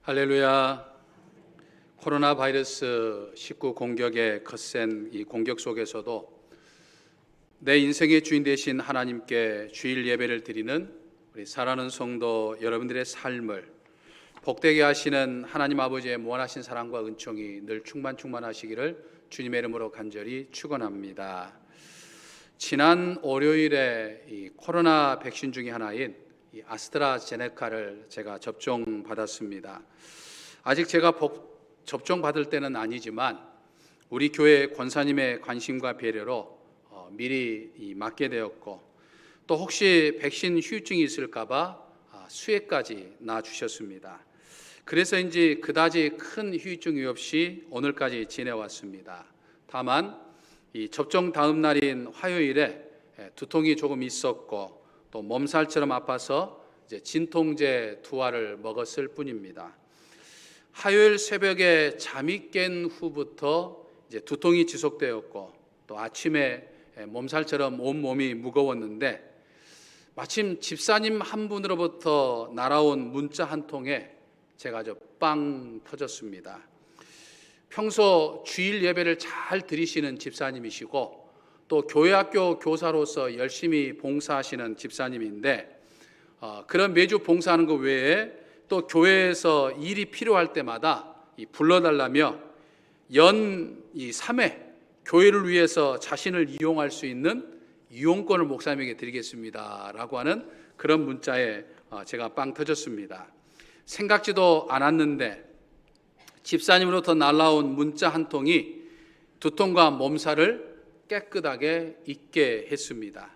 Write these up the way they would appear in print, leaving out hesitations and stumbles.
할렐루야. 코로나 바이러스 19 공격의 거센 이 공격 속에서도 내 인생의 주인 되신 하나님께 주일 예배를 드리는 우리 사랑하는 성도 여러분들의 삶을 복되게 하시는 하나님 아버지의 무한하신 사랑과 은총이 늘 충만하시기를 주님의 이름으로 간절히 축원합니다. 지난 월요일에 이 코로나 백신 중에 하나인 이 아스트라제네카를 제가 접종받았습니다. 아직 제가 접종 받을 때는 아니지만 우리 교회 권사님의 관심과 배려로 미리 맞게 되었고, 또 혹시 백신 후유증이 있을까봐 수액까지 놔주셨습니다. 그래서인지 그다지 큰 후유증이 없이 오늘까지 지내왔습니다. 다만 이 접종 다음 날인 화요일에 두통이 조금 있었고 또 몸살처럼 아파서 이제 진통제 2알을 먹었을 뿐입니다. 화요일 새벽에 잠이 깬 후부터 이제 두통이 지속되었고 또 아침에 몸살처럼 온몸이 무거웠는데 마침 집사님 한 분으로부터 날아온 문자 한 통에 제가 빵 터졌습니다. 평소 주일 예배를 잘 드리시는 집사님이시고 또 교회학교 교사로서 열심히 봉사하시는 집사님인데 그런 매주 봉사하는 것 외에 또 교회에서 일이 필요할 때마다 불러달라며 연 3회 교회를 위해서 자신을 이용할 수 있는 이용권을 목사님에게 드리겠습니다 라고 하는 그런 문자에 제가 빵 터졌습니다. 생각지도 않았는데 집사님으로부터 날라온 문자 한 통이 두통과 몸살을 깨끗하게 잊게 했습니다.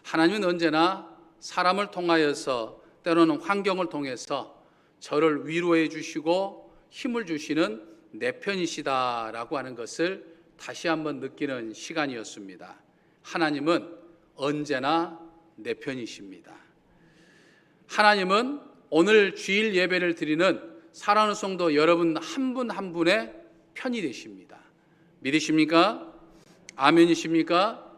하나님은 언제나 사람을 통하여서 때로는 환경을 통해서 저를 위로해 주시고 힘을 주시는 내 편이시다라고 하는 것을 다시 한번 느끼는 시간이었습니다. 하나님은 언제나 내 편이십니다. 하나님은 오늘 주일 예배를 드리는 사랑하는 성도 여러분 한 분 한 분의 편이 되십니다. 믿으십니까? 아멘이십니까?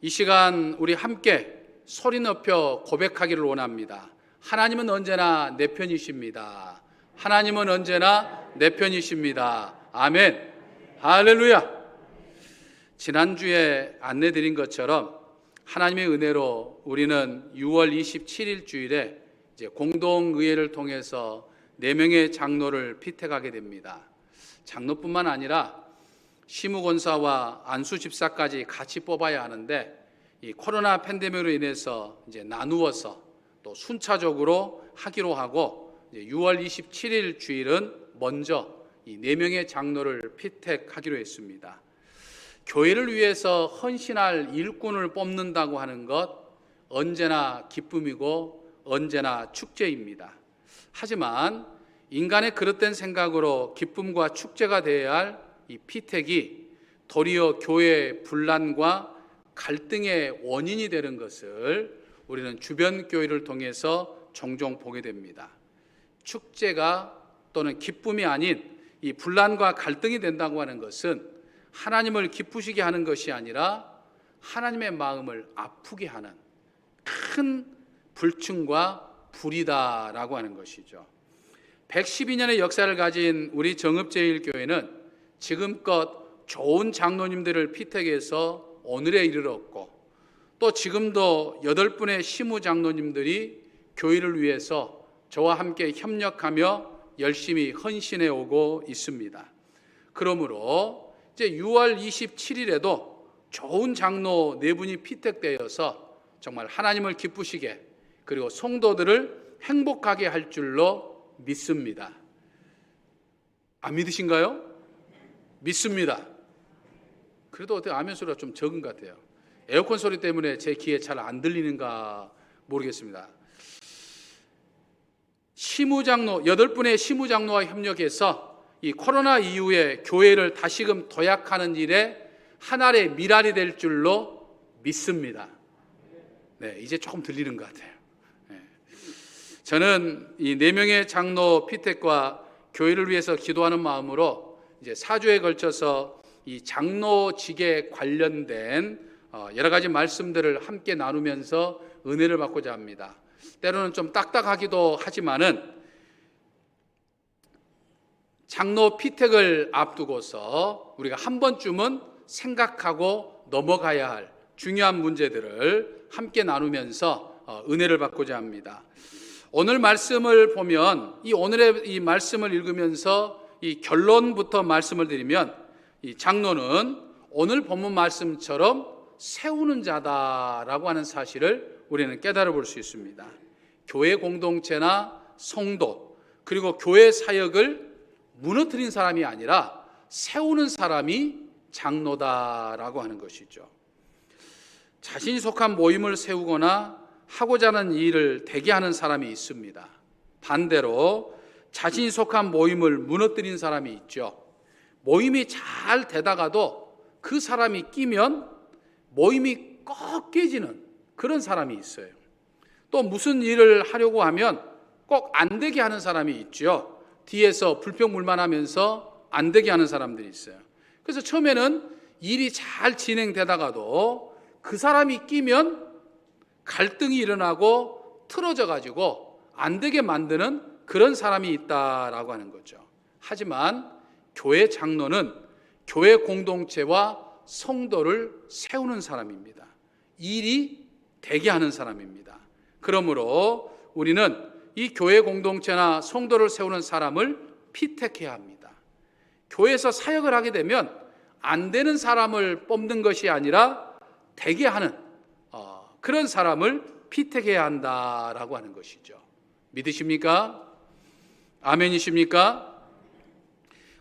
이 시간 우리 함께 소리 높여 고백하기를 원합니다. 하나님은 언제나 내 편이십니다. 하나님은 언제나 내 편이십니다. 아멘. 할렐루야. 지난주에 안내드린 것처럼 하나님의 은혜로 우리는 6월 27일 주일에 이제 공동의회를 통해서 4명의 장로를 피택하게 됩니다. 장로뿐만 아니라 시무권사와 안수집사까지 같이 뽑아야 하는데 이 코로나 팬데믹으로 인해서 이제 나누어서 또 순차적으로 하기로 하고 이제 6월 27일 주일은 먼저 이 4명의 장로를 피택하기로 했습니다. 교회를 위해서 헌신할 일꾼을 뽑는다고 하는 것 언제나 기쁨이고 언제나 축제입니다. 하지만 인간의 그릇된 생각으로 기쁨과 축제가 되어야 할 이 피택이 도리어 교회의 분란과 갈등의 원인이 되는 것을 우리는 주변 교회를 통해서 종종 보게 됩니다. 축제가 또는 기쁨이 아닌 이 분란과 갈등이 된다고 하는 것은 하나님을 기쁘시게 하는 것이 아니라 하나님의 마음을 아프게 하는 큰 불충과 불이다라고 하는 것이죠. 112년의 역사를 가진 우리 정읍제일교회는 지금껏 좋은 장로님들을 피택해서 오늘에 이르렀고 또 지금도 8분의 시무 장로님들이 교회를 위해서 저와 함께 협력하며 열심히 헌신해 오고 있습니다. 그러므로 이제 6월 27일에도 좋은 장로 4분이 피택되어서 정말 하나님을 기쁘시게 그리고 성도들을 행복하게 할 줄로 믿습니다. 안 믿으신가요? 믿습니다. 그래도 어떻게 아멘 소리가 좀 적은 것 같아요. 에어컨 소리 때문에 제 귀에 잘 안 들리는가 모르겠습니다. 시무장로 8분의 시무장로와 협력해서 이 코로나 이후에 교회를 다시금 도약하는 일에 하나의 미랄이 될 줄로 믿습니다. 네, 이제 조금 들리는 것 같아요. 네. 저는 이 4명의 장로 피택과 교회를 위해서 기도하는 마음으로 이제 4주에 걸쳐서 이 장로직에 관련된 여러 가지 말씀들을 함께 나누면서 은혜를 받고자 합니다. 때로는 좀 딱딱하기도 하지만은 장로 피택을 앞두고서 우리가 한 번쯤은 생각하고 넘어가야 할 중요한 문제들을 함께 나누면서 은혜를 받고자 합니다. 오늘 말씀을 보면 오늘의 이 말씀을 읽으면서 이 결론부터 말씀을 드리면 이 장로는 오늘 본문 말씀처럼 세우는 자다라고 하는 사실을 우리는 깨달아 볼 수 있습니다. 교회 공동체나 성도 그리고 교회 사역을 무너뜨린 사람이 아니라 세우는 사람이 장로다라고 하는 것이죠. 자신이 속한 모임을 세우거나 하고자 하는 일을 되게 하는 사람이 있습니다. 반대로 자신이 속한 모임을 무너뜨린 사람이 있죠. 모임이 잘 되다가도 그 사람이 끼면 모임이 꼭 깨지는 그런 사람이 있어요. 또 무슨 일을 하려고 하면 꼭 안 되게 하는 사람이 있죠. 뒤에서 불평불만하면서 안 되게 하는 사람들이 있어요. 그래서 처음에는 일이 잘 진행되다가도 그 사람이 끼면 갈등이 일어나고 틀어져 가지고 안 되게 만드는 그런 사람이 있다라고 하는 거죠. 하지만 교회 장로는 교회 공동체와 성도를 세우는 사람입니다. 일이 되게 하는 사람입니다. 그러므로 우리는 이 교회 공동체나 성도를 세우는 사람을 피택해야 합니다. 교회에서 사역을 하게 되면 안 되는 사람을 뽑는 것이 아니라 되게 하는 그런 사람을 피택해야 한다라고 하는 것이죠. 믿으십니까? 아멘이십니까?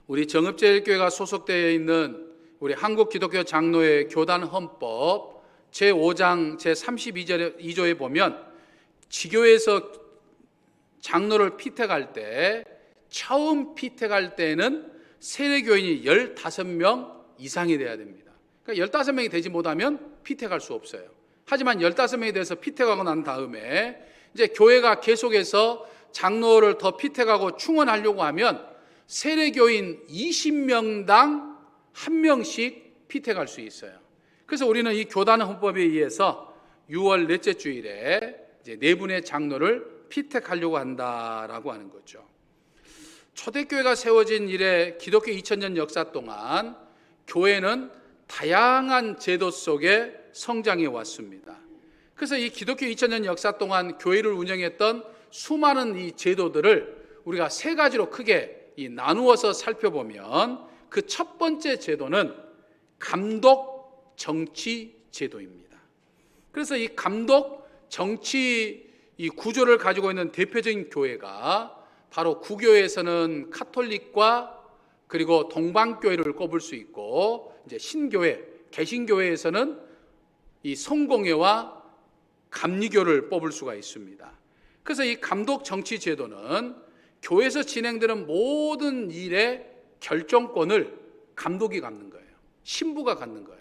우리 정읍제일교회가 소속되어 있는 우리 한국기독교 장로회 교단 헌법 제5장 제32조에 보면 지교회에서 장로를 피택할 때 처음 피택할 때는 세례교인이 15명 이상이 돼야 됩니다. 그러니까 15명이 되지 못하면 피택할 수 없어요. 하지만 15명이 돼서 피택하고 난 다음에 이제 교회가 계속해서 장로를 더 피택하고 충원하려고 하면 세례교인 20명당 1명씩 피택할 수 있어요. 그래서 우리는 이 교단 헌법에 의해서 6월 넷째 주일에 이제 4분의 장로를 피택하려고 한다라고 하는 거죠. 초대교회가 세워진 이래 기독교 2000년 역사 동안 교회는 다양한 제도 속에 성장해 왔습니다. 그래서 이 기독교 2000년 역사 동안 교회를 운영했던 수많은 이 제도들을 우리가 3가지로 크게 나누어서 살펴보면 그 첫 번째 제도는 감독 정치 제도입니다. 그래서 이 감독 정치 이 구조를 가지고 있는 대표적인 교회가 바로 구교회에서는 카톨릭과 그리고 동방교회를 꼽을 수 있고, 이제 신교회, 개신교회에서는 이 성공회와 감리교를 뽑을 수가 있습니다. 그래서 이 감독 정치 제도는 교회에서 진행되는 모든 일의 결정권을 감독이 갖는 거예요. 신부가 갖는 거예요.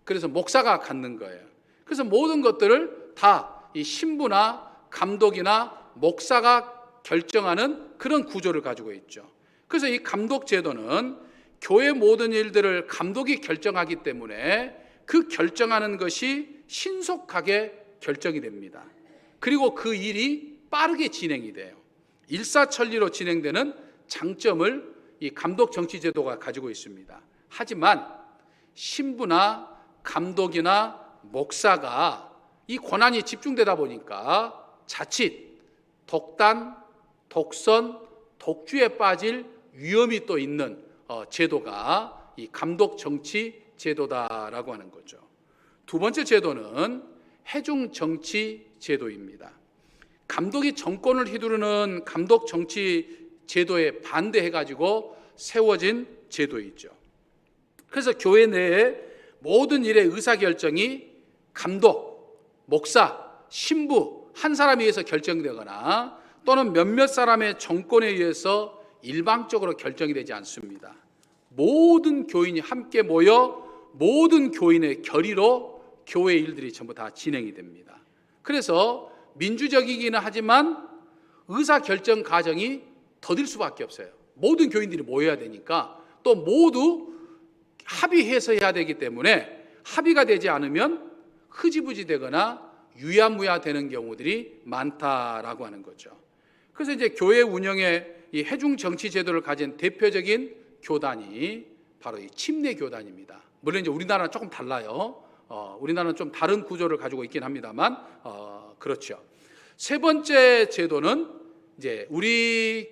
그래서 목사가 갖는 거예요. 그래서 모든 것들을 다 이 신부나 감독이나 목사가 결정하는 그런 구조를 가지고 있죠. 그래서 이 감독 제도는 교회 모든 일들을 감독이 결정하기 때문에 그 결정하는 것이 신속하게 결정이 됩니다. 그리고 그 일이 빠르게 진행이 돼요. 일사천리로 진행되는 장점을 이 감독 정치 제도가 가지고 있습니다. 하지만 신부나 감독이나 목사가 이 권한이 집중되다 보니까 자칫 독단, 독선, 독주에 빠질 위험이 또 있는 제도가 이 감독 정치 제도다라고 하는 거죠. 두 번째 제도는 회중 정치 제도입니다. 감독이 정권을 휘두르는 감독 정치 제도에 반대해가지고 세워진 제도이죠. 그래서 교회 내에 모든 일의 의사결정이 감독, 목사, 신부 한 사람에 의해서 결정되거나 또는 몇몇 사람의 정권에 의해서 일방적으로 결정이 되지 않습니다. 모든 교인이 함께 모여 모든 교인의 결의로 교회 일들이 전부 다 진행이 됩니다. 그래서 민주적이기는 하지만 의사결정 과정이 더딜 수밖에 없어요. 모든 교인들이 모여야 되니까 또 모두 합의해서 해야 되기 때문에 합의가 되지 않으면 흐지부지 되거나 유야무야 되는 경우들이 많다라고 하는 거죠. 그래서 이제 교회 운영의 이 회중 정치 제도를 가진 대표적인 교단이 바로 이 침례 교단입니다. 물론 이제 우리나라는 조금 달라요. 우리나라는 좀 다른 구조를 가지고 있긴 합니다만, 그렇죠. 세 번째 제도는 이제 우리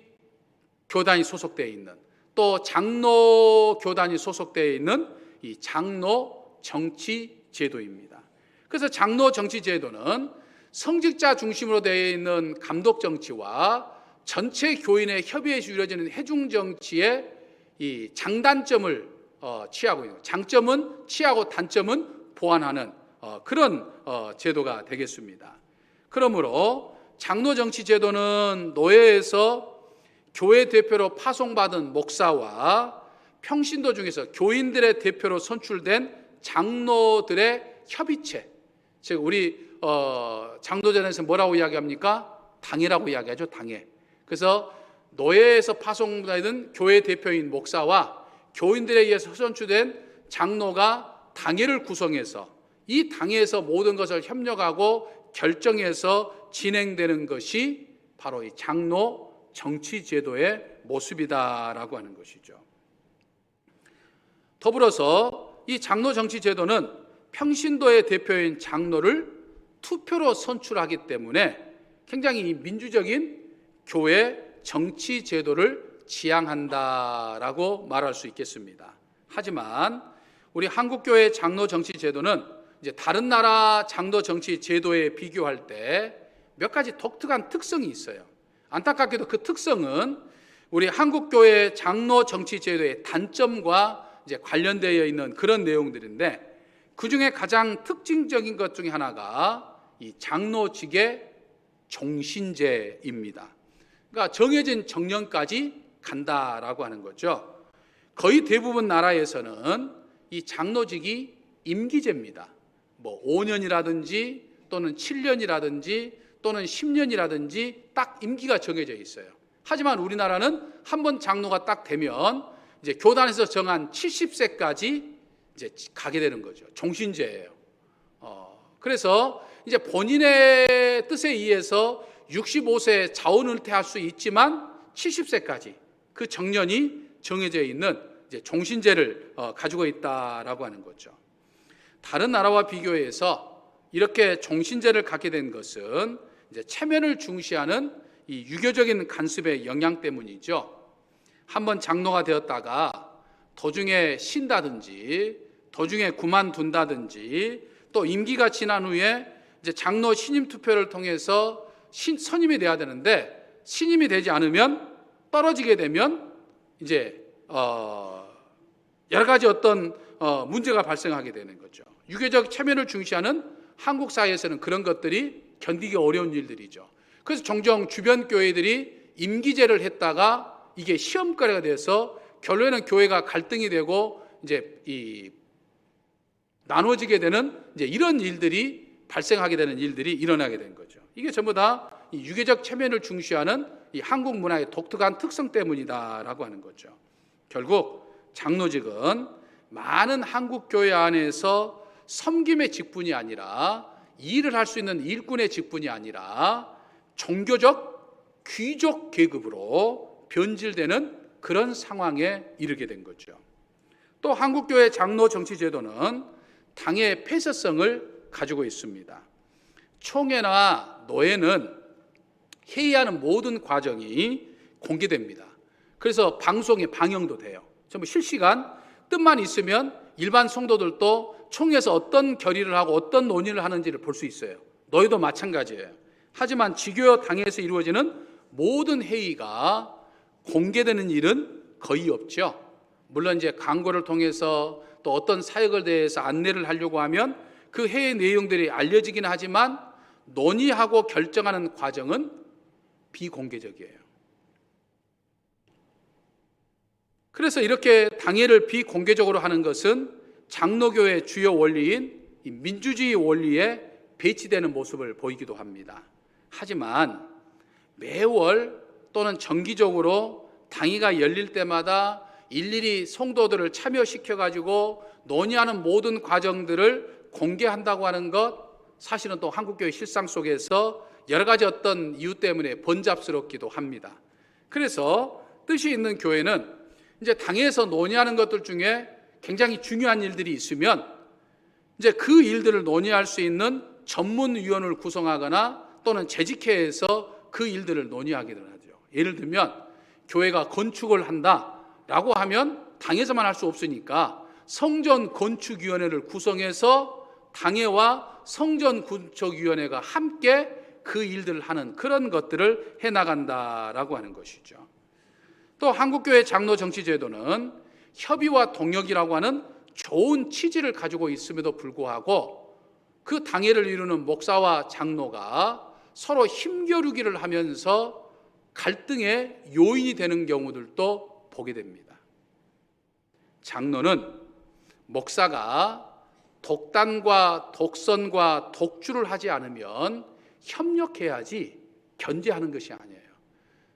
교단이 소속되어 있는, 또 장로 교단이 소속되어 있는 이 장로 정치 제도입니다. 그래서 장로 정치 제도는 성직자 중심으로 되어 있는 감독 정치와 전체 교인의 협의에서 이루어지는 회중 정치의 이 장단점을 취하고 있는, 장점은 취하고 단점은 보완하는 그런 제도가 되겠습니다. 그러므로 장로 정치 제도는 노예에서 교회 대표로 파송받은 목사와 평신도 중에서 교인들의 대표로 선출된 장로들의 협의체, 즉 우리 장로전에서 뭐라고 이야기합니까? 당회라고 이야기하죠. 당회. 그래서 노예에서 파송되는 교회 대표인 목사와 교인들에 의해서 선출된 장로가 당회를 구성해서 이 당회에서 모든 것을 협력하고 결정해서 진행되는 것이 바로 이 장로 정치 제도의 모습이다라고 하는 것이죠. 더불어서 이 장로 정치 제도는 평신도의 대표인 장로를 투표로 선출하기 때문에 굉장히 민주적인 교회 정치 제도를 지향한다라고 말할 수 있겠습니다. 하지만 우리 한국교회 장로 정치 제도는 이제 다른 나라 장로 정치 제도에 비교할 때 몇 가지 독특한 특성이 있어요. 안타깝게도 그 특성은 우리 한국교회 장로 정치 제도의 단점과 이제 관련되어 있는 그런 내용들인데, 그 중에 가장 특징적인 것 중에 하나가 이 장로직의 종신제입니다. 그러니까 정해진 정년까지 간다라고 하는 거죠. 거의 대부분 나라에서는 이 장로직이 임기제입니다. 뭐 5년이라든지 또는 7년이라든지 또는 10년이라든지 딱 임기가 정해져 있어요. 하지만 우리나라는 한번 장로가 딱 되면 이제 교단에서 정한 70세까지 이제 가게 되는 거죠. 종신제예요. 그래서 이제 본인의 뜻에 의해서 65세 자원은퇴할 수 있지만 70세까지 그 정년이 정해져 있는 이제 종신제를 가지고 있다라고 하는 거죠. 다른 나라와 비교해서 이렇게 종신제를 갖게 된 것은 이제 체면을 중시하는 이 유교적인 간습의 영향 때문이죠. 한번 장로가 되었다가 도중에 쉰다든지 도중에 그만둔다든지 또 임기가 지난 후에 이제 장로 신임 투표를 통해서 선임이 돼야 되는데 신임이 되지 않으면 떨어지게 되면 이제 여러 가지 어떤 문제가 발생하게 되는 거죠. 유교적 체면을 중시하는 한국 사회에서는 그런 것들이 견디기 어려운 일들이죠. 그래서 종종 주변 교회들이 임기제를 했다가 이게 시험거리가 돼서 결론에는 교회가 갈등이 되고 이제 나눠지게 되는 이제 이런 일들이 발생하게 되는 일들이 일어나게 된 거죠. 이게 전부 다 이 유교적 체면을 중시하는 이 한국 문화의 독특한 특성 때문이다라고 하는 거죠. 결국 장로직은 많은 한국 교회 안에서 섬김의 직분이 아니라 일을 할 수 있는 일꾼의 직분이 아니라 종교적 귀족 계급으로 변질되는 그런 상황에 이르게 된 거죠. 또 한국교회 장로 정치 제도는 당의 폐쇄성을 가지고 있습니다. 총회나 노회는 회의하는 모든 과정이 공개됩니다. 그래서 방송에 방영도 돼요. 전부 실시간, 뜻만 있으면 일반 성도들도 총회에서 어떤 결의를 하고 어떤 논의를 하는지를 볼 수 있어요. 너희도 마찬가지예요. 하지만 지교 당에서 이루어지는 모든 회의가 공개되는 일은 거의 없죠. 물론 이제 광고를 통해서 또 어떤 사역을 대해서 안내를 하려고 하면 그 회의 내용들이 알려지긴 하지만 논의하고 결정하는 과정은 비공개적이에요. 그래서 이렇게 당회를 비공개적으로 하는 것은 장로교의 주요 원리인 민주주의 원리에 배치되는 모습을 보이기도 합니다. 하지만 매월 또는 정기적으로 당회가 열릴 때마다 일일이 성도들을 참여시켜가지고 논의하는 모든 과정들을 공개한다고 하는 것, 사실은 또 한국교회 실상 속에서 여러 가지 어떤 이유 때문에 번잡스럽기도 합니다. 그래서 뜻이 있는 교회는 이제 당에서 논의하는 것들 중에 굉장히 중요한 일들이 있으면 이제 그 일들을 논의할 수 있는 전문위원을 구성하거나 또는 재직회에서 그 일들을 논의하게 되죠. 예를 들면 교회가 건축을 한다라고 하면 당에서만 할 수 없으니까 성전 건축위원회를 구성해서 당회와 성전 건축위원회가 함께 그 일들을 하는 그런 것들을 해나간다라고 하는 것이죠. 또 한국교회 장로 정치제도는 협의와 동역이라고 하는 좋은 취지를 가지고 있음에도 불구하고 그 당회를 이루는 목사와 장로가 서로 힘겨루기를 하면서 갈등의 요인이 되는 경우들도 보게 됩니다. 장로는 목사가 독단과 독선과 독주를 하지 않으면 협력해야지 견제하는 것이 아니에요.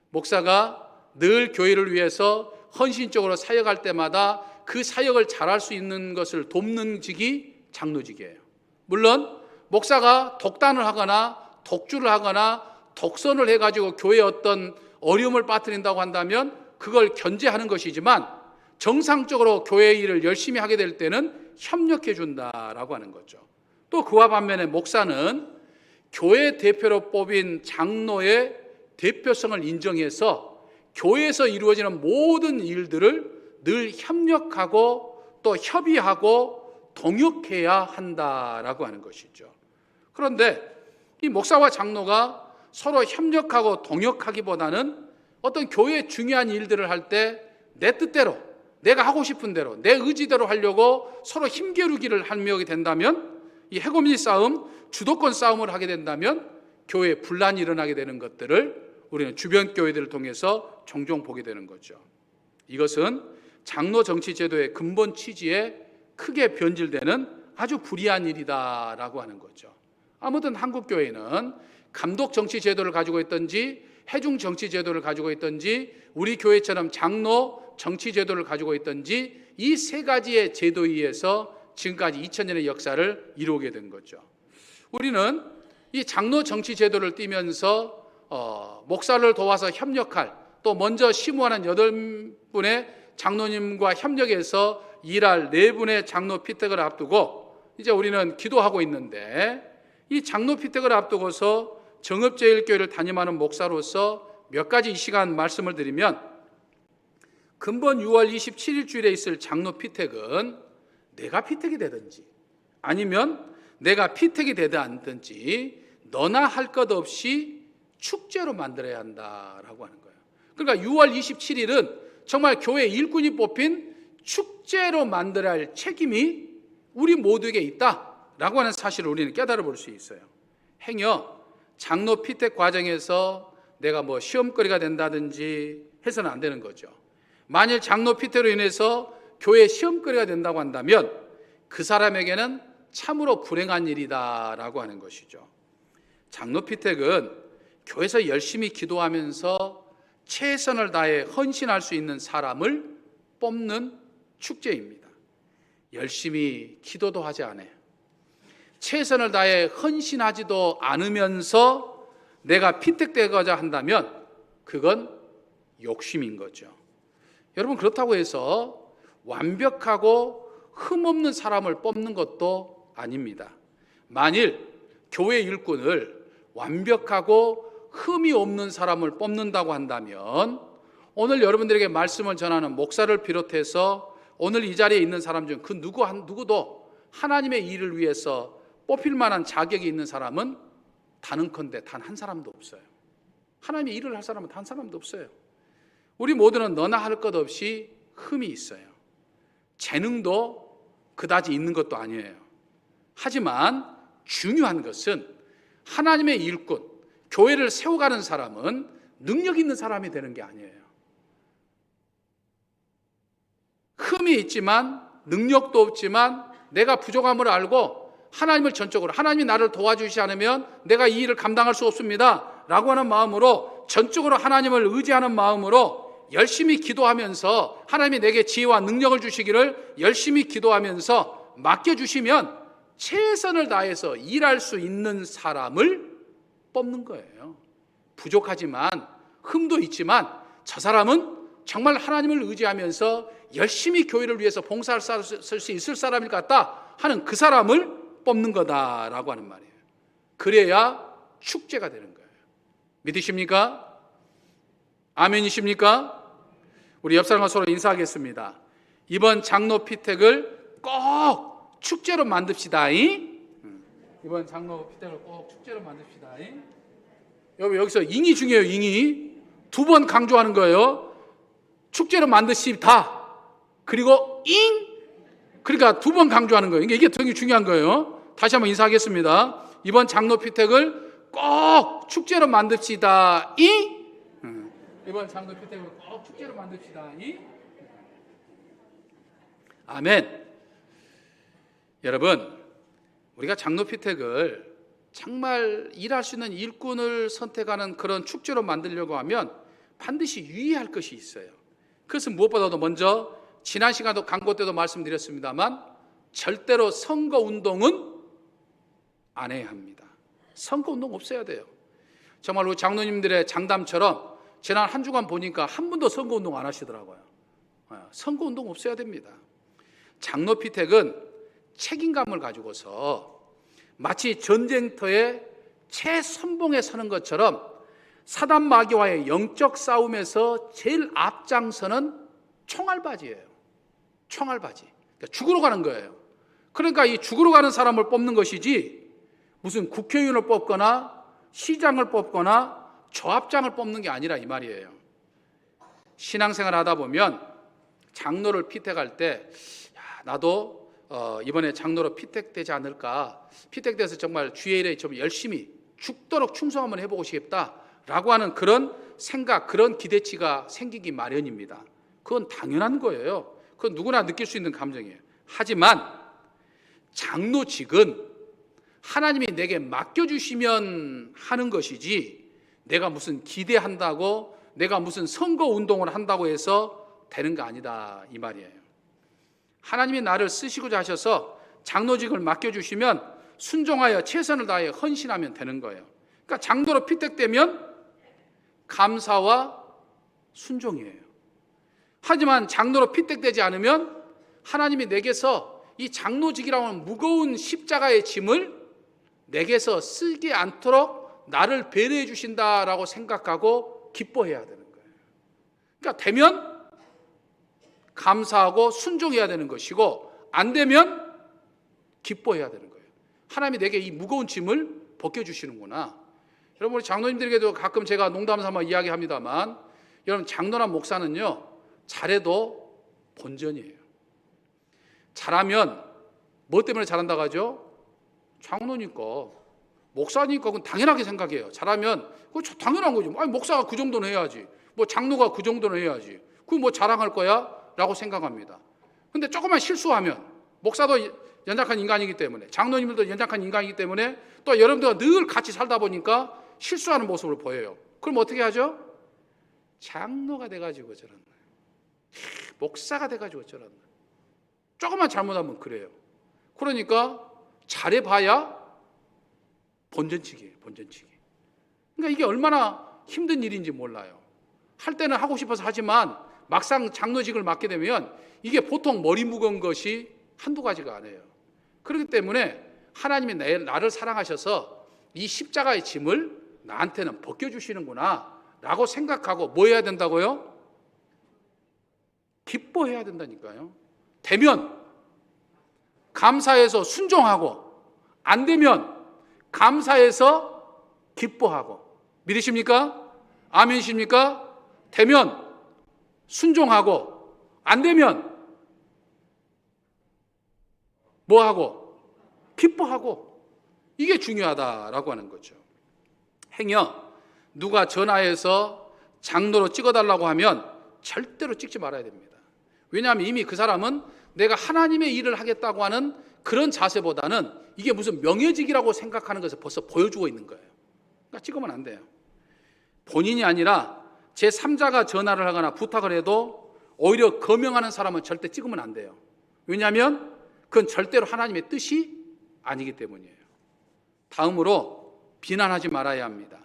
목사가 늘 교회를 위해서 헌신적으로 사역할 때마다 그 사역을 잘할 수 있는 것을 돕는 직이 장로직이에요. 물론 목사가 독단을 하거나 독주를 하거나 독선을 해가지고 교회에 어떤 어려움을 빠뜨린다고 한다면 그걸 견제하는 것이지만 정상적으로 교회의 일을 열심히 하게 될 때는 협력해 준다라고 하는 거죠. 또 그와 반면에 목사는 교회 대표로 뽑힌 장로의 대표성을 인정해서 교회에서 이루어지는 모든 일들을 늘 협력하고 또 협의하고 동역해야 한다라고 하는 것이죠. 그런데 이 목사와 장로가 서로 협력하고 동역하기보다는 어떤 교회의 중요한 일들을 할 때 내 뜻대로 내가 하고 싶은 대로 내 의지대로 하려고 서로 힘겨루기를 하게 된다면 이 헤고미니 싸움, 주도권 싸움을 하게 된다면 교회에 분란이 일어나게 되는 것들을 우리는 주변 교회들을 통해서 종종 보게 되는 거죠. 이것은 장로 정치 제도의 근본 취지에 크게 변질되는 아주 불이한 일이다라고 하는 거죠. 아무튼 한국 교회는 감독 정치 제도를 가지고 있든지 회중 정치 제도를 가지고 있든지 우리 교회처럼 장로 정치 제도를 가지고 있든지 이 세 가지의 제도에 의해서 지금까지 2000년의 역사를 이루게 된 거죠. 우리는 이 장로 정치 제도를 띠면서 목사를 도와서 협력할 또 먼저 심우하는 8분의 장로님과 협력해서 일할 4분의 장로 피택을 앞두고 이제 우리는 기도하고 있는데 이 장로 피택을 앞두고서 정읍제일교회를 담임하는 목사로서 몇 가지 이 시간 말씀을 드리면 금번 6월 27일 주일에 있을 장로 피택은 내가 피택이 되든지 아니면 내가 피택이 되든 않든지 너나 할 것 없이 축제로 만들어야 한다라고 하는 거예요. 그러니까 6월 27일은 정말 교회 일꾼이 뽑힌 축제로 만들어야 할 책임이 우리 모두에게 있다라고 하는 사실을 우리는 깨달아 볼 수 있어요. 행여 장로 피택 과정에서 내가 뭐 시험거리가 된다든지 해서는 안 되는 거죠. 만일 장로 피택으로 인해서 교회 시험거리가 된다고 한다면 그 사람에게는 참으로 불행한 일이다라고 하는 것이죠. 장로 피택은 교회에서 열심히 기도하면서 최선을 다해 헌신할 수 있는 사람을 뽑는 축제입니다. 열심히 기도도 하지 않아요. 최선을 다해 헌신하지도 않으면서 내가 피택되고자 한다면 그건 욕심인 거죠. 여러분, 그렇다고 해서 완벽하고 흠없는 사람을 뽑는 것도 아닙니다. 만일 교회 일꾼을 완벽하고 흠이 없는 사람을 뽑는다고 한다면 오늘 여러분들에게 말씀을 전하는 목사를 비롯해서 오늘 이 자리에 있는 사람 중 그 누구도 하나님의 일을 위해서 뽑힐 만한 자격이 있는 사람은 단언컨대 단 한 사람도 없어요. 하나님의 일을 할 사람은 단 한 사람도 없어요. 우리 모두는 너나 할 것 없이 흠이 있어요. 재능도 그다지 있는 것도 아니에요. 하지만 중요한 것은 하나님의 일꾼, 교회를 세워가는 사람은 능력 있는 사람이 되는 게 아니에요. 흠이 있지만 능력도 없지만 내가 부족함을 알고 하나님을 전적으로 하나님이 나를 도와주시지 않으면 내가 이 일을 감당할 수 없습니다 라고 하는 마음으로 전적으로 하나님을 의지하는 마음으로 열심히 기도하면서 하나님이 내게 지혜와 능력을 주시기를 열심히 기도하면서 맡겨주시면 최선을 다해서 일할 수 있는 사람을 뽑는 거예요. 부족하지만 흠도 있지만 저 사람은 정말 하나님을 의지하면서 열심히 교회를 위해서 봉사할 수 있을 사람일 것 같다 하는 그 사람을 뽑는 거다라고 하는 말이에요. 그래야 축제가 되는 거예요. 믿으십니까? 아멘이십니까? 우리 옆 사람과 서로 인사하겠습니다. 이번 장로 피택을 꼭 축제로 만듭시다. 이번 장로 피택을 꼭 축제로 만듭시다. 여기서 잉이 중요해요. 잉이 두 번 강조하는 거예요. 축제로 만드시다. 그리고 그러니까 두 번 강조하는 거예요. 이게 되게 중요한 거예요. 다시 한번 인사하겠습니다. 이번 장로 피택을 꼭 축제로 만듭시다. 이번 장로 피택을 꼭 축제로 만듭시다. 아멘. 여러분, 우리가 장로 피택을 정말 일할 수 있는 일꾼을 선택하는 그런 축제로 만들려고 하면 반드시 유의할 것이 있어요. 그것은 무엇보다도 먼저 지난 시간도 광고 때도 말씀드렸습니다만 절대로 선거운동은 안 해야 합니다. 선거운동 없어야 돼요. 정말 우리 장로님들의 장담처럼 지난 한 주간 보니까 한 번도 선거운동 안 하시더라고요. 선거운동 없어야 됩니다. 장로 피택은 책임감을 가지고서 마치 전쟁터의 최선봉에 서는 것처럼 사단 마귀와의 영적 싸움에서 제일 앞장서는 총알바지예요. 총알바지. 그러니까 죽으러 가는 거예요. 그러니까 이 죽으러 가는 사람을 뽑는 것이지 무슨 국회의원을 뽑거나 시장을 뽑거나 조합장을 뽑는 게 아니라 이 말이에요. 신앙생활 하다 보면 장로를 피택할 때 나도 이번에 장로로 피택되지 않을까, 피택돼서 정말 주의 일에 좀 열심히 죽도록 충성 한번 해보고 싶다라고 하는 그런 생각, 그런 기대치가 생기기 마련입니다. 그건 당연한 거예요. 그건 누구나 느낄 수 있는 감정이에요. 하지만 장로직은 하나님이 내게 맡겨주시면 하는 것이지 내가 무슨 기대한다고, 내가 무슨 선거운동을 한다고 해서 되는 거 아니다 이 말이에요. 하나님이 나를 쓰시고자 하셔서 장로직을 맡겨주시면 순종하여 최선을 다해 헌신하면 되는 거예요. 그러니까 장로로 피택되면 감사와 순종이에요. 하지만 장로로 피택되지 않으면 하나님이 내게서 이 장로직이라고 하는 무거운 십자가의 짐을 내게서 쓰지 않도록 나를 배려해 주신다라고 생각하고 기뻐해야 되는 거예요. 그러니까 되면 감사하고 순종해야 되는 것이고 안 되면 기뻐해야 되는 거예요. 하나님이 내게 이 무거운 짐을 벗겨주시는구나. 여러분, 우리 장로님들에게도 가끔 제가 농담 삼아 이야기합니다만 여러분, 장로나 목사는요 잘해도 본전이에요. 잘하면 뭐 때문에 잘한다고 하죠? 장로니까, 목사니까 그건 당연하게 생각해요. 잘하면 그거 당연한 거죠. 아니, 목사가 그 정도는 해야지, 뭐 장로가 그 정도는 해야지, 그거 뭐 자랑할 거야? 라고 생각합니다. 근데 조금만 실수하면, 목사도 연약한 인간이기 때문에, 장로님들도 연약한 인간이기 때문에, 또 여러분들과 늘 같이 살다 보니까 실수하는 모습을 보여요. 그럼 어떻게 하죠? 장로가 돼가지고 저런, 목사가 돼가지고 저런, 조금만 잘못하면 그래요. 그러니까 잘해봐야 본전치기예요. 본전치기. 그러니까 이게 얼마나 힘든 일인지 몰라요. 할 때는 하고 싶어서 하지만 막상 장로직을 맡게 되면 이게 보통 머리 무거운 것이 한두 가지가 아니에요. 그렇기 때문에 하나님이 나를 사랑하셔서 이 십자가의 짐을 나한테는 벗겨주시는구나 라고 생각하고 뭐 해야 된다고요? 기뻐해야 된다니까요. 되면 감사해서 순종하고, 안 되면 감사해서 기뻐하고. 믿으십니까? 아멘이십니까? 되면 순종하고, 안 되면 뭐하고? 기뻐하고. 이게 중요하다라고 하는 거죠. 행여 누가 전화해서 장로로 찍어달라고 하면 절대로 찍지 말아야 됩니다. 왜냐하면 이미 그 사람은 내가 하나님의 일을 하겠다고 하는 그런 자세보다는 이게 무슨 명예직이라고 생각하는 것을 벌써 보여주고 있는 거예요. 그러니까 찍으면 안 돼요. 본인이 아니라 제3자가 전화를 하거나 부탁을 해도 오히려 거명하는 사람은 절대 찍으면 안 돼요. 왜냐하면 그건 절대로 하나님의 뜻이 아니기 때문이에요. 다음으로 비난하지 말아야 합니다.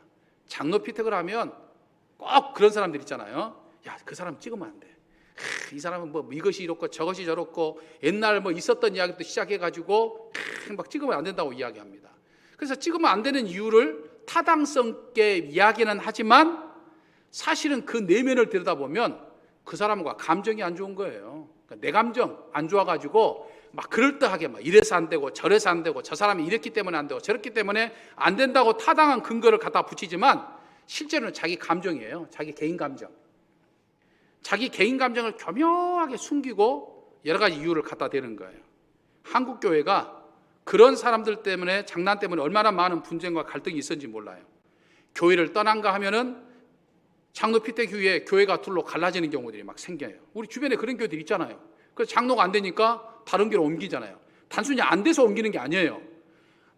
장로 피택을 하면 꼭 그런 사람들 있잖아요. 야, 그 사람 찍으면 안 돼. 이 사람은 뭐 이것이 이렇고 저것이 저렇고 옛날 뭐 있었던 이야기부터 시작해가지고 막 찍으면 안 된다고 이야기합니다. 그래서 찍으면 안 되는 이유를 타당성 있게 이야기는 하지만 사실은 그 내면을 들여다보면 그 사람과 감정이 안 좋은 거예요. 그러니까 내 감정 안 좋아가지고 막 그럴듯하게 막 이래서 안 되고 저래서 안 되고 저 사람이 이랬기 때문에 안 되고 저랬기 때문에 안 된다고 타당한 근거를 갖다 붙이지만 실제로는 자기 감정이에요. 자기 개인 감정. 자기 개인 감정을 교묘하게 숨기고 여러 가지 이유를 갖다 대는 거예요. 한국 교회가 그런 사람들 때문에 장난 때문에 얼마나 많은 분쟁과 갈등이 있었는지 몰라요. 교회를 떠난가 하면은 장로 피택 후에 교회가 둘로 갈라지는 경우들이 막 생겨요. 우리 주변에 그런 교회들 있잖아요. 그래서 장로가 안 되니까 다른 교회로 옮기잖아요. 단순히 안 돼서 옮기는 게 아니에요.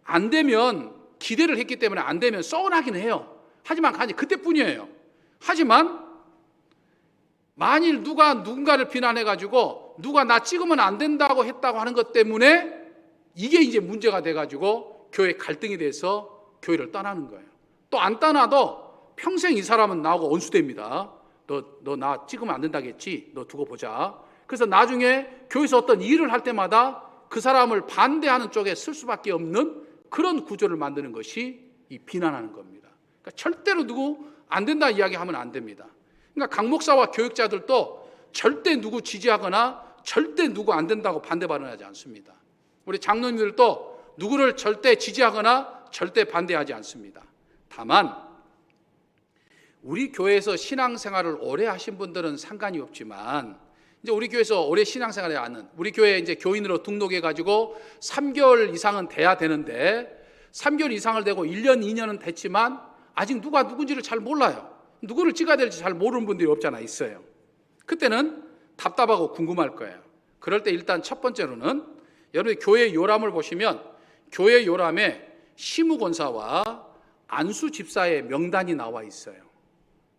안 되면 기대를 했기 때문에 안 되면 서운하긴 해요. 하지만 간이 그때뿐이에요. 하지만 만일 누가 누군가를 비난해가지고 누가 나 찍으면 안 된다고 했다고 하는 것 때문에 이게 이제 문제가 돼가지고 교회 갈등이 돼서 교회를 떠나는 거예요. 또 안 떠나도 평생 이 사람은 나하고 원수됩니다. 너 나 찍으면 안 된다겠지? 너 두고 보자. 그래서 나중에 교회에서 어떤 일을 할 때마다 그 사람을 반대하는 쪽에 쓸 수밖에 없는 그런 구조를 만드는 것이 이 비난하는 겁니다. 그러니까 절대로 누구 안 된다 이야기하면 안 됩니다. 그러니까 강 목사와 교육자들도 절대 누구 지지하거나 절대 누구 안 된다고 반대 발언하지 않습니다. 우리 장로님들도 누구를 절대 지지하거나 절대 반대하지 않습니다. 다만 우리 교회에서 신앙생활을 오래 하신 분들은 상관이 없지만 이제 우리 교회에서 오래 신앙생활을 하는 우리 교회에 이제 교인으로 등록해 가지고 3개월 이상은 돼야 되는데 3개월 이상을 되고 1년, 2년은 됐지만 아직 누가 누군지를 잘 몰라요. 누구를 찍어야 될지 잘 모르는 분들이 없잖아 있어요. 그때는 답답하고 궁금할 거예요. 그럴 때 일단 첫 번째로는 여러분이 교회 요람을 보시면 교회 요람에 시무권사와 안수 집사의 명단이 나와 있어요.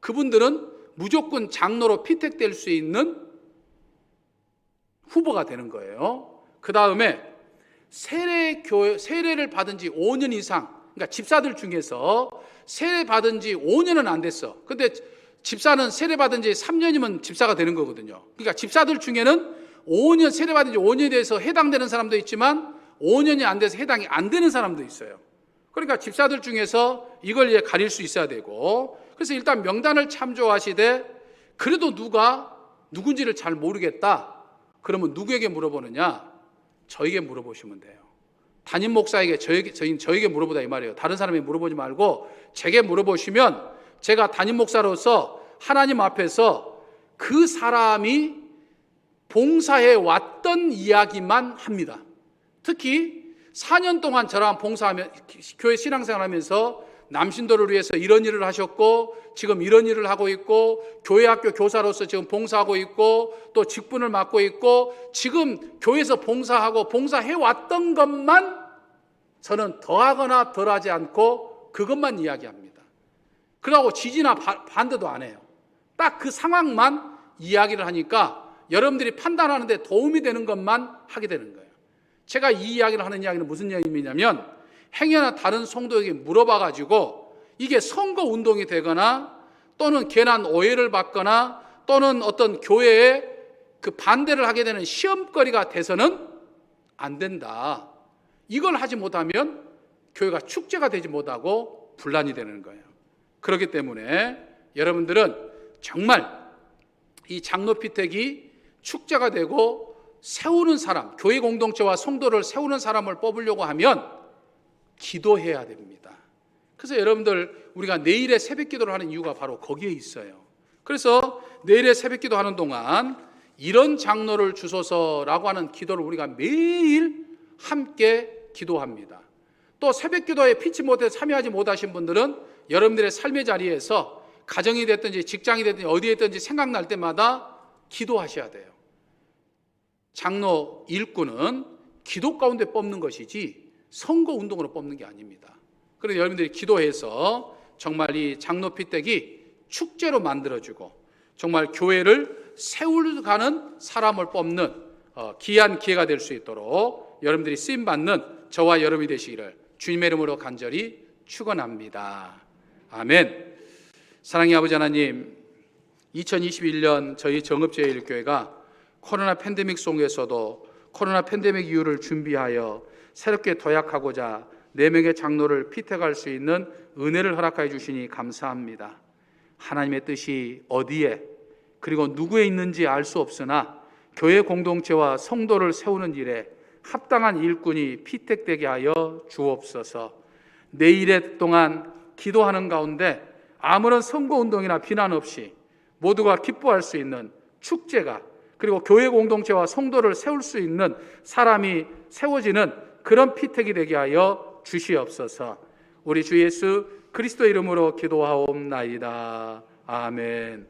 그분들은 무조건 장로로 피택될 수 있는 후보가 되는 거예요. 그 다음에 세례를 받은 지 5년 이상, 그러니까 집사들 중에서 세례 받은 지 5년은 안 됐어. 근데 집사는 세례 받은 지 3년이면 집사가 되는 거거든요. 그러니까 집사들 중에는 5년 세례 받은 지 5년에 대해서 해당되는 사람도 있지만 5년이 안 돼서 해당이 안 되는 사람도 있어요. 그러니까 집사들 중에서 이걸 이제 가릴 수 있어야 되고, 그래서 일단 명단을 참조하시되 그래도 누가 누군지를 잘 모르겠다. 그러면 누구에게 물어보느냐? 저에게 물어보시면 돼요. 담임 목사에게 저에게 물어보다 이 말이에요. 다른 사람에게 물어보지 말고 제게 물어보시면 제가 담임 목사로서 하나님 앞에서 그 사람이 봉사해 왔던 이야기만 합니다. 특히 4년 동안 저랑 봉사하며 교회 신앙생활하면서 남신도를 위해서 이런 일을 하셨고 지금 이런 일을 하고 있고 교회 학교 교사로서 지금 봉사하고 있고 또 직분을 맡고 있고 지금 교회에서 봉사하고 봉사해 왔던 것만 저는 더하거나 덜하지 않고 그것만 이야기합니다. 그러고 지지나 반대도 안 해요. 딱 그 상황만 이야기를 하니까 여러분들이 판단하는데 도움이 되는 것만 하게 되는 거예요. 제가 이 이야기를 하는 이야기는 무슨 이야기냐면 행여나 다른 성도에게 물어봐가지고 이게 선거운동이 되거나 또는 괜한 오해를 받거나 또는 어떤 교회에 그 반대를 하게 되는 시험거리가 돼서는 안 된다. 이걸 하지 못하면 교회가 축제가 되지 못하고 분란이 되는 거예요. 그렇기 때문에 여러분들은 정말 이 장로 피택이 축제가 되고 세우는 사람, 교회 공동체와 성도를 세우는 사람을 뽑으려고 하면 기도해야 됩니다. 그래서 여러분들 우리가 내일의 새벽 기도를 하는 이유가 바로 거기에 있어요. 그래서 내일의 새벽 기도하는 동안 이런 장로를 주소서라고 하는 기도를 우리가 매일 함께 기도합니다. 또 새벽 기도에 피치 못해 참여하지 못하신 분들은 여러분들의 삶의 자리에서 가정이 됐든지 직장이 됐든지 어디에 있든지 생각날 때마다 기도하셔야 돼요. 장로 일꾼은 기도 가운데 뽑는 것이지 선거운동으로 뽑는 게 아닙니다. 그래서 여러분들이 기도해서 정말 이 장로 피택이 축제로 만들어주고 정말 교회를 세울가는 사람을 뽑는 귀한 기회가 될 수 있도록 여러분들이 쓰임받는 저와 여러분이 되시기를 주님의 이름으로 간절히 축원합니다. 아멘. 사랑의 아버지 하나님, 2021년 저희 정읍제일교회가 코로나 팬데믹 속에서도 코로나 팬데믹 이후를 준비하여 새롭게 도약하고자 4명의 장로를 피택할 수 있는 은혜를 허락하여 주시니 감사합니다. 하나님의 뜻이 어디에 그리고 누구에 있는지 알 수 없으나 교회 공동체와 성도를 세우는 일에 합당한 일꾼이 피택되게 하여 주옵소서. 내일의 동안 기도하는 가운데 아무런 선거운동이나 비난 없이 모두가 기뻐할 수 있는 축제가, 그리고 교회 공동체와 성도를 세울 수 있는 사람이 세워지는 그런 피택이 되게 하여 주시옵소서. 우리 주 예수 그리스도 이름으로 기도하옵나이다. 아멘.